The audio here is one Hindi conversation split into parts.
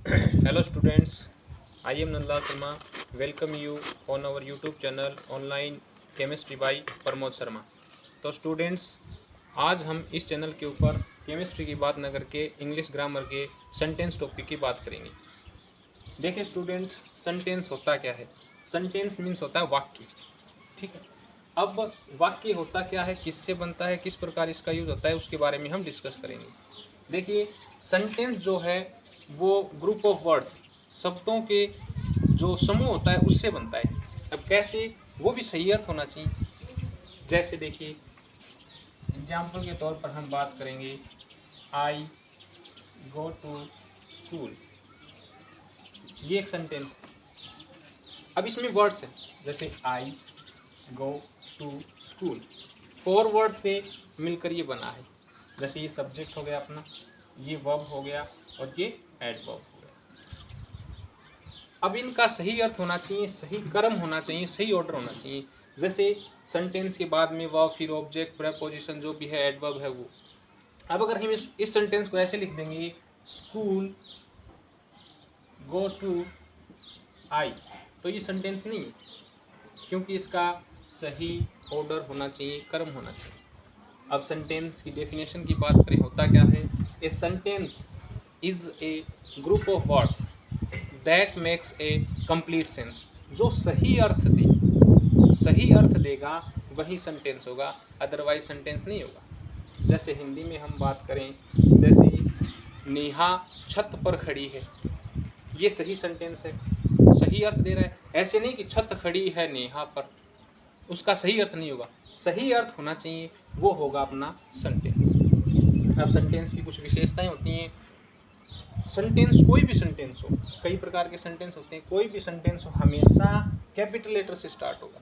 Hello students, I am Nanda Sharma. Welcome you on our YouTube channel Online Chemistry by Pramod Sharma. तो स्टूडेंट्स, आज हम इस चैनल के ऊपर केमिस्ट्री की बात न करके इंग्लिश ग्रामर के सेंटेंस टॉपिक की बात करेंगे। देखिए स्टूडेंट्स, सेंटेंस होता क्या है? सेंटेंस मीन्स होता है वाक्य। ठीक है, अब वाक्य होता क्या है, किससे बनता है, किस प्रकार इसका यूज होता है, उसके बारे में हम डिस्कस करेंगे। देखिए, सेंटेंस जो है वो ग्रुप ऑफ वर्ड्स, शब्दों के जो समूह होता है उससे बनता है। अब कैसे, वो भी सही अर्थ होना चाहिए। जैसे देखिए, एग्जाम्पल के तौर पर हम बात करेंगे, आई गो टू स्कूल, ये एक सेंटेंस है। अब इसमें वर्ड्स है, जैसे आई गो टू स्कूल, 4 वर्ड से मिलकर ये बना है। जैसे ये सब्जेक्ट हो गया अपना, ये वर्ब हो गया और ये एडवर्ब हो गया। अब इनका सही अर्थ होना चाहिए, सही क्रम होना चाहिए, सही ऑर्डर होना चाहिए। जैसे सेंटेंस के बाद में वर्ब, फिर ऑब्जेक्ट, प्रीपोजिशन जो भी है, एडवर्ब है वो। अब अगर हम इस सेंटेंस को ऐसे लिख देंगे, स्कूल गो टू आई, तो ये सेंटेंस नहीं है, क्योंकि इसका सही ऑर्डर होना चाहिए, क्रम होना चाहिए। अब सेंटेंस की डेफिनेशन की बात करें, होता क्या है? A sentence is a group of words that makes a complete sense. जो सही अर्थ देगा वही सेंटेंस होगा, अदरवाइज सेंटेंस नहीं होगा। जैसे हिंदी में हम बात करें, जैसे नेहा छत पर खड़ी है, ये सही सेंटेंस है, सही अर्थ दे रहा है। ऐसे नहीं कि छत खड़ी है नेहा पर, उसका सही अर्थ नहीं होगा। सही अर्थ होना चाहिए, वो होगा अपना सेंटेंस। अब सेंटेंस की कुछ विशेषताएं होती हैं। सेंटेंस, कोई भी सेंटेंस हो, कई प्रकार के सेंटेंस होते हैं, कोई भी सेंटेंस हो हमेशा कैपिटल लेटर से स्टार्ट होगा,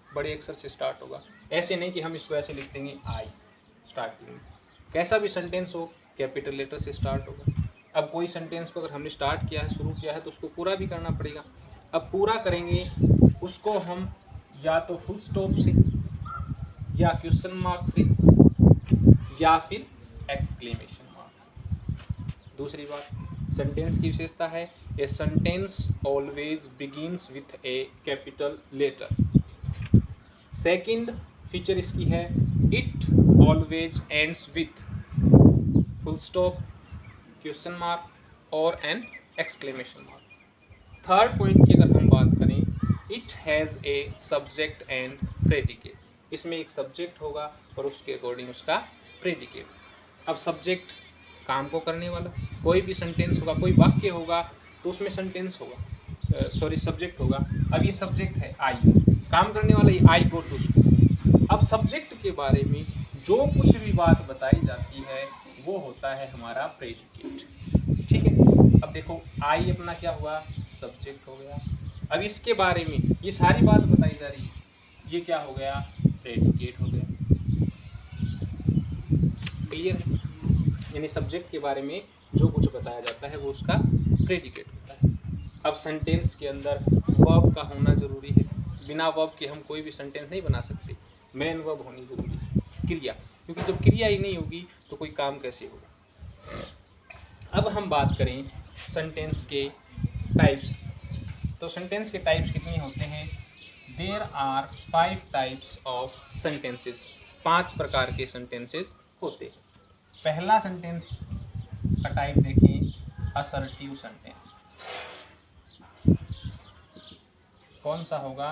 बड़े अक्षर से स्टार्ट होगा। ऐसे नहीं कि हम इसको ऐसे लिख देंगे आई स्टार्टिंग में। कैसा भी सेंटेंस हो कैपिटल लेटर से स्टार्ट होगा। अब कोई सेंटेंस को अगर हमने स्टार्ट किया है, शुरू किया है, तो उसको पूरा भी करना पड़ेगा। अब पूरा करेंगे उसको हम या तो फुल स्टॉप से, या क्वेश्चन मार्क से, या फिर एक्सक्लेमेशन मार्क से। दूसरी बात, सेंटेंस की विशेषता है, a sentence always begins with a capital letter. Second feature इसकी है, it always ends with full stop, question mark और an exclamation mark. Third point की अगर हम बात करें, it has a subject and predicate. इसमें एक सब्जेक्ट होगा और उसके अकॉर्डिंग उसका प्रेडिकेट। अब सब्जेक्ट काम को करने वाला, कोई भी सेंटेंस होगा, कोई वाक्य होगा तो उसमें सेंटेंस होगा, सब्जेक्ट होगा। अब ये सब्जेक्ट है आई, काम करने वाला ये आई गो टू स्कूल। अब सब्जेक्ट के बारे में जो कुछ भी बात बताई जाती है वो होता है हमारा प्रेडिकेट। ठीक है, अब देखो आई अपना क्या हुआ, सब्जेक्ट हो गया। अब इसके बारे में ये सारी बात बताई जा रही है, ये क्या हो गया, प्रेडिकेट हो गया। क्लियर है? यानी सब्जेक्ट के बारे में जो कुछ बताया जाता है वो उसका प्रेडिकेट होता है। अब सेंटेंस के अंदर वर्ब का होना जरूरी है, बिना वर्ब के हम कोई भी सेंटेंस नहीं बना सकते। मेन वर्ब होनी जरूरी है, क्रिया, क्योंकि जब क्रिया ही नहीं होगी तो कोई काम कैसे होगा। अब हम बात करें सेंटेंस के टाइप्स। तो सेंटेंस के टाइप्स कितने होते हैं? There are 5 types of sentences. 5 प्रकार के सेंटेंसेस होते हैं। पहला सेंटेंस का टाइप देखिए, असर्टिव सेंटेंस। कौन सा होगा?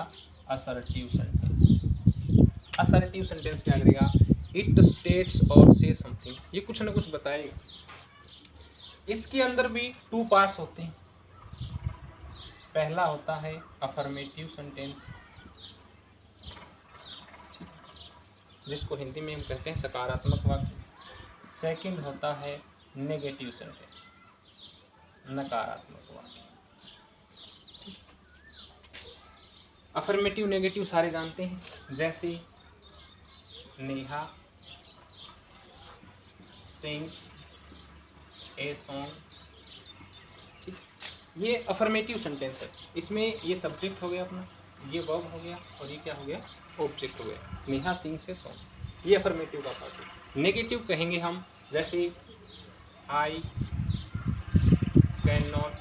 Assertive sentence. असर्टिव सेंटेंस क्या करेगा? इट स्टेट्स और से समथिंग, ये कुछ ना कुछ बताएगा। इसके अंदर भी 2 पार्ट्स होते हैं। पहला होता है अफर्मेटिव सेंटेंस, जिसको हिंदी में हम कहते हैं सकारात्मक वाक्य। सेकंड होता है नेगेटिव सेंटेंस, नकारात्मक वाक्य। अफर्मेटिव नेगेटिव सारे जानते हैं, जैसे नेहा सिंग्स ए सॉन्ग। ठीक, ये अफर्मेटिव सेंटेंस है। इसमें ये सब्जेक्ट हो गया अपना, ये वर्ब हो गया और ये क्या हो गया, ऑब्जेक्ट हो गया। नेहा सिंग्स ए सॉन्ग, ये अफर्मेटिव का पार्ट है। नेगेटिव कहेंगे हम, जैसे आई कैन नॉट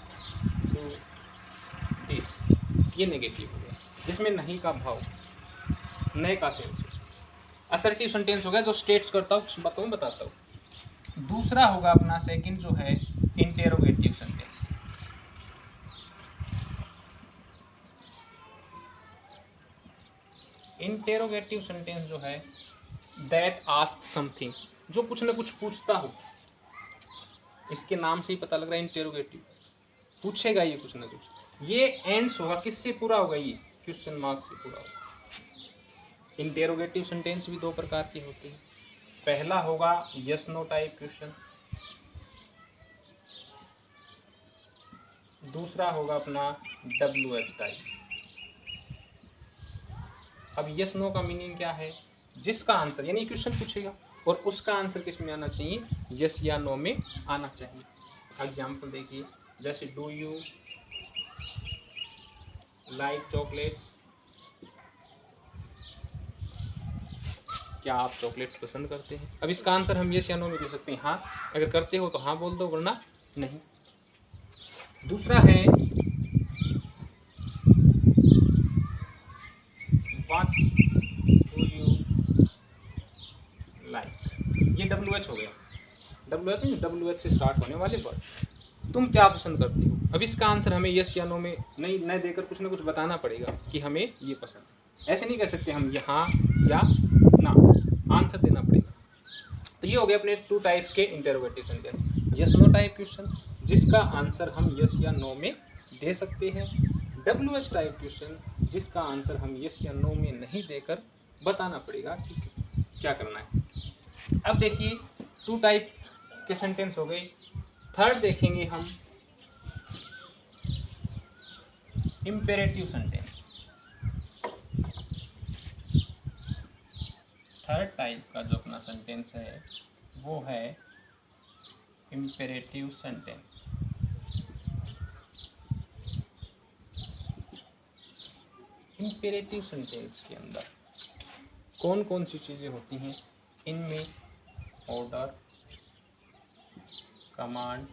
ये नेगेटिव हो गया, जिसमें नहीं का भाव, नए का सेंस। असर्टिव सेंटेंस हो गया जो स्टेट्स करता हूँ, कुछ बातों में बताता हूँ। दूसरा होगा अपना सेकंड जो है इंटेरोगेटिव सेंटेंस। इंटेरोगेटिव सेंटेंस जो है दैट आस्क समथिंग, जो कुछ ना कुछ पूछता हो। इसके नाम से ही पता लग रहा है इंटेरोगेटिव, पूछेगा ये कुछ ना कुछ। ये एंड्स होगा, किससे पूरा होगा? ये क्वेश्चन मार्क से पूरा होगा। इंटेरोगेटिव सेंटेंस भी दो प्रकार के होते हैं। पहला होगा यस नो टाइप क्वेश्चन, दूसरा होगा अपना WH टाइप। अब यस नो का मीनिंग क्या है? जिसका आंसर, यानी क्वेश्चन पूछेगा और उसका आंसर किस में आना चाहिए? यस या नो में आना चाहिए। एग्जाम्पल देखिए, जैसे डू यू लाइक चॉकलेट्स, क्या आप चॉकलेट्स पसंद करते हैं? अब इसका आंसर हम यस या नो में दे सकते हैं। हाँ, अगर करते हो तो हाँ बोल दो, वरना नहीं। दूसरा है व्हाट डू यू लाइक, ये WH हो गया। WH से स्टार्ट होने वाले वर्ड, तुम क्या पसंद करती हो। अब इसका आंसर हमें यस या नो में नहीं न देकर कुछ ना कुछ बताना पड़ेगा कि हमें ये पसंद है। ऐसे नहीं कह सकते हम ये हाँ या ना, आंसर देना पड़ेगा। तो ये हो गए अपने टू टाइप्स के interrogative sentence. Yes no type question, जिसका आंसर हम यस या नो में दे सकते हैं। WH टाइप क्वेश्चन, जिसका आंसर हम यस या नो में नहीं देकर बताना पड़ेगा कि क्या करना है। अब देखिए टू टाइप के सेंटेंस हो गए। थर्ड देखेंगे हम इम्पेरेटिव सेंटेंस। थर्ड टाइप का जो अपना सेंटेंस है वो है इम्पेरेटिव सेंटेंस। इम्पेरेटिव सेंटेंस के अंदर कौन कौन सी चीज़ें होती हैं? इनमें order, command,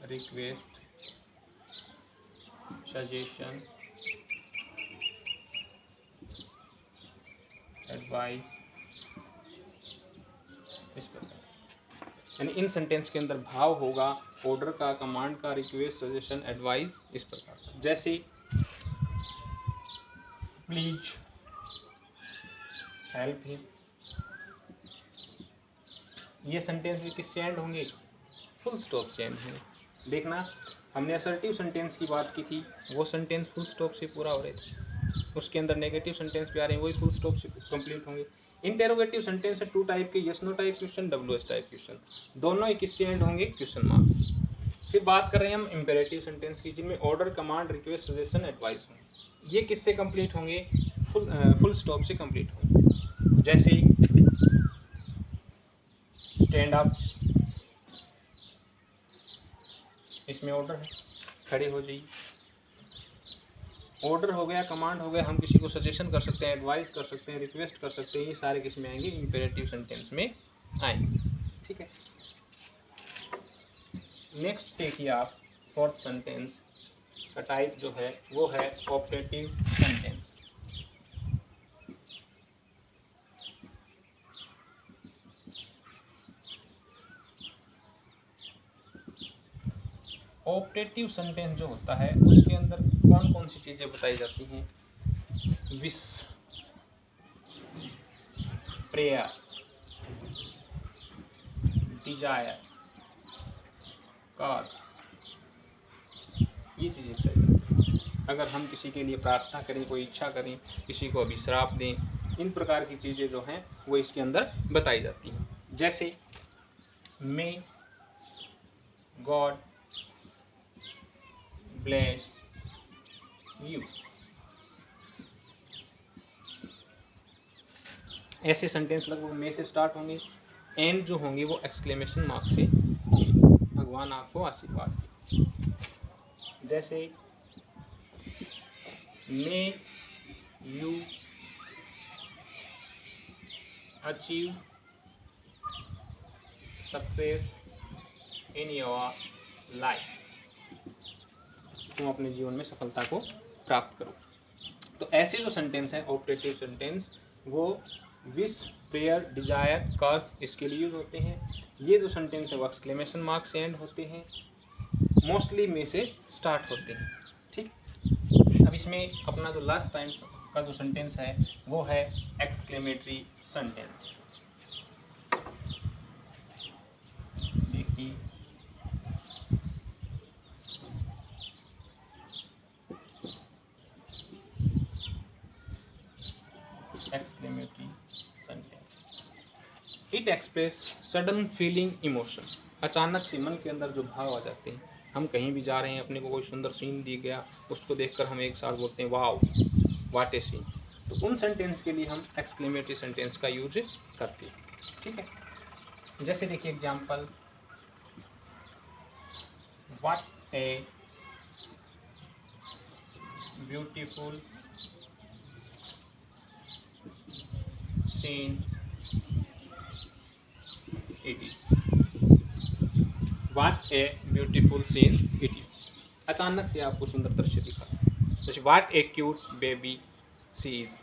request, suggestion, advice, इस प्रकार। यानी इन सेंटेंस के अंदर भाव होगा ऑर्डर का, कमांड का, रिक्वेस्ट, सजेशन, एडवाइस, इस प्रकार। जैसे प्लीज हेल्प हिम, ये सेंटेंस भी किससे एंड होंगे? फुल स्टॉप से एंड होंगे। देखना, हमने असर्टिव सेंटेंस की बात की थी, वो सेंटेंस फुल स्टॉप से पूरा हो रहे थे। उसके अंदर नेगेटिव सेंटेंस भी आ रहे हैं, वही फुल स्टॉप से कंप्लीट होंगे। इंटेरोगेटिव सेंटेंस है टू टाइप के, yes no type question, WH type question, दोनों ही किससे एंड होंगे? क्वेश्चन मार्क्स से। फिर बात कर रहे हैं हम इम्पेरेटिव सेंटेंस की, जिनमें order, command, request, suggestion, advice होंगे। ये किससे कंप्लीट होंगे? फुल स्टॉप से कंप्लीट होंगे। जैसे स्टैंड अप, इसमें ऑर्डर है, खड़े हो जाइए। ऑर्डर हो गया, कमांड हो गया, हम किसी को सजेशन कर सकते हैं, एडवाइस कर सकते हैं, रिक्वेस्ट कर सकते हैं, ये सारे किस में आएंगे? इंपेरेटिव सेंटेंस में आएंगे। ठीक है। नेक्स्ट देखिए आप, फोर्थ सेंटेंस का टाइप जो है वो है ऑप्टेटिव सेंटेंस। ऑप्टेटिव सेंटेंस जो होता है उसके अंदर कौन कौन सी चीज़ें बताई जाती हैं? विश, प्रेयर, डिजायर, कार, ये चीज़ें बताई जाती हैं। अगर हम किसी के लिए प्रार्थना करें, कोई इच्छा करें, किसी को अभिश्राप दें, इन प्रकार की चीज़ें जो हैं वो इसके अंदर बताई जाती हैं। जैसे मे गॉड ब्लेस यू, ऐसे सेंटेंस लगभग मे से स्टार्ट होंगे। एंड जो होंगे वो एक्सक्लेमेशन मार्क से होंगे, भगवान आपको आशीर्वाद दे। जैसे may you achieve success in your life. तुम अपने जीवन में सफलता को प्राप्त करो। तो ऐसे जो सेंटेंस हैं ऑपरेटिव सेंटेंस, वो विश, प्रेयर, डिजायर, कर्स इसके लिए यूज होते हैं। ये जो सेंटेंस है वो एक्सक्लेमेशन मार्क से एंड होते हैं, मोस्टली में से स्टार्ट होते हैं। ठीक, अब इसमें अपना जो लास्ट टाइम का जो सेंटेंस है वो है एक्सक्लेमेटरी सेंटेंस। देखिए exclamatory sentence, it express sudden feeling emotion. अचानक से मन के अंदर जो भाव आ जाते हैं, हम कहीं भी जा रहे हैं, अपने को कोई सुंदर सीन दिया गया, उसको देखकर हम एक साथ बोलते हैं वाओ व्हाट ए सीन। तो उन सेंटेंस के लिए हम एक्सक्लेमेटरी सेंटेंस का यूज करते हैं। ठीक है, जैसे देखिए example, what a beautiful scene it is. What a beautiful scene it is, अचानक से आपको सुंदर दृश्य दिखा। जैसे what a cute baby she is.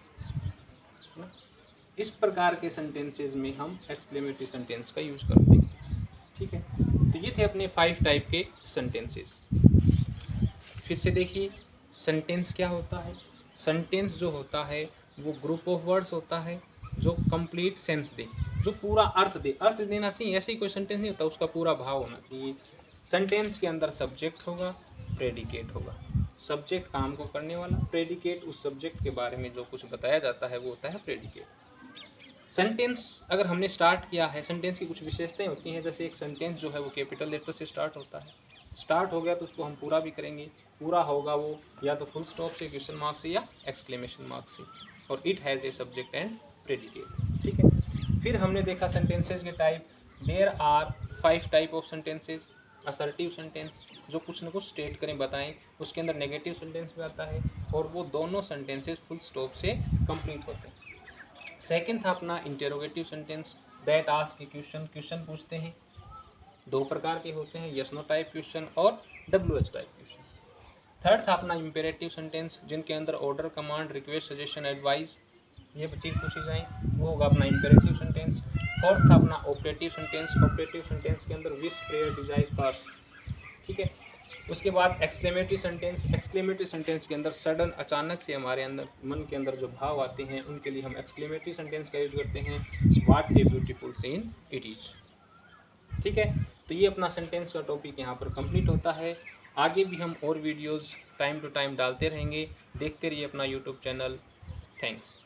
इस प्रकार के सेंटेंसेस में हम एक्सक्लेमेटरी सेंटेंस का यूज करते हैं। ठीक है, तो ये थे अपने 5 टाइप के सेंटेंसेस। फिर से देखिए सेंटेंस क्या होता है। सेंटेंस जो होता है वो ग्रुप ऑफ वर्ड्स होता है जो कंप्लीट सेंस दे, जो पूरा अर्थ दे। अर्थ देना चाहिए, ऐसे ही कोई सेंटेंस नहीं होता, उसका पूरा भाव होना चाहिए। सेंटेंस के अंदर सब्जेक्ट होगा, प्रेडिकेट होगा। सब्जेक्ट काम को करने वाला, प्रेडिकेट उस सब्जेक्ट के बारे में जो कुछ बताया जाता है वो होता है प्रेडिकेट। सेंटेंस अगर हमने स्टार्ट किया है, सेंटेंस की कुछ विशेषताएं होती हैं। जैसे एक सेंटेंस जो है वो कैपिटल लेटर से स्टार्ट होता है। स्टार्ट हो गया तो उसको हम पूरा भी करेंगे, पूरा होगा वो या तो फुल स्टॉप से, क्वेश्चन मार्क से या एक्सक्लेमेशन मार्क से। और it has a subject and predicate. ठीक है, फिर हमने देखा सेंटेंसेस के type. There are 5 type of sentences. Assertive sentence जो कुछ न कुछ स्टेट करें, बताएं। उसके अंदर नेगेटिव सेंटेंस भी आता है और वो दोनों सेंटेंसेस फुल स्टॉप से कंप्लीट होते हैं। सेकंड था अपना interrogative sentence, that ask A question, question पूछते हैं। 2 प्रकार के होते हैं, यस नो टाइप क्वेश्चन और WH टाइप क्वेश्चन। थर्ड था अपना इम्पेरेटिव सेंटेंस, जिनके अंदर order, command, request, suggestion, advice ये चीज़ पूछी जाए, वो होगा अपना इम्पेरेटिव सेंटेंस। फोर्थ था अपना ऑपरेटिव सेंटेंस। ऑपरेटिव सेंटेंस के अंदर विश, प्रेयर, डिजायर, कर्स। ठीक है, उसके बाद एक्सक्लेमेटरी सेंटेंस। एक्सक्लेमेटरी सेंटेंस के अंदर सडन, अचानक से हमारे अंदर मन के अंदर जो भाव आते हैं उनके लिए हम एक्सक्लेमेटरी सेंटेंस का यूज करते हैं, what a beautiful scene it is. ठीक है, तो ये अपना सेंटेंस का टॉपिक यहाँ पर कंप्लीट होता है। आगे भी हम और वीडियोस टाइम टू टाइम डालते रहेंगे। देखते रहिए अपना यूट्यूब चैनल। थैंक्स।